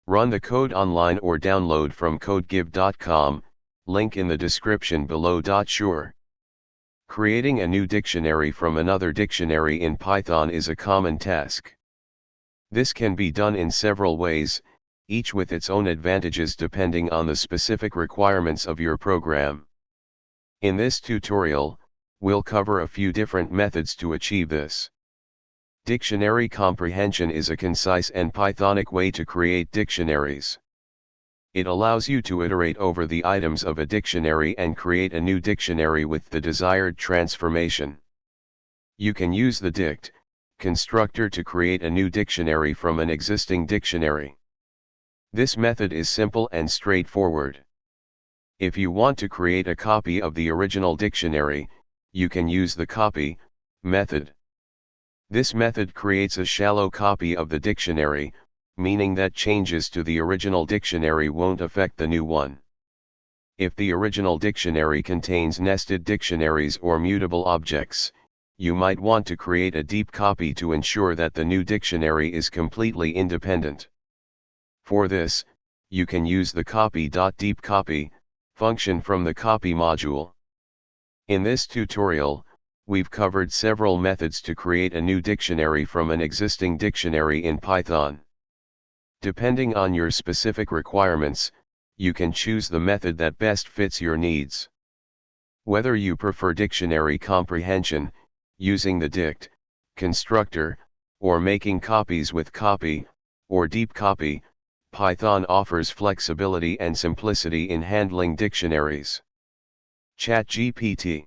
Run the code online or download from codegive.com, link in the description below. Sure. Creating a new dictionary from another dictionary in Python is a common task. This can be done in several ways, each with its own advantages depending on the specific requirements of your program. In this tutorial, we'll cover a few different methods to achieve this. Dictionary comprehension is a concise and pythonic way to create dictionaries. It allows you to iterate over the items of a dictionary and create a new dictionary with the desired transformation. You can use the dict constructor to create a new dictionary from an existing dictionary. This method is simple and straightforward. If you want to create a copy of the original dictionary, you can use the copy method. This method creates a shallow copy of the dictionary, meaning that changes to the original dictionary won't affect the new one. If the original dictionary contains nested dictionaries or mutable objects, you might want to create a deep copy to ensure that the new dictionary is completely independent. For this, you can use the copy.deepCopy function from the copy module. In this tutorial, we've covered several methods to create a new dictionary from an existing dictionary in Python. Depending on your specific requirements, you can choose the method that best fits your needs. Whether you prefer dictionary comprehension, using the dict constructor, or making copies with copy or deep copy, Python offers flexibility and simplicity in handling dictionaries. ChatGPT.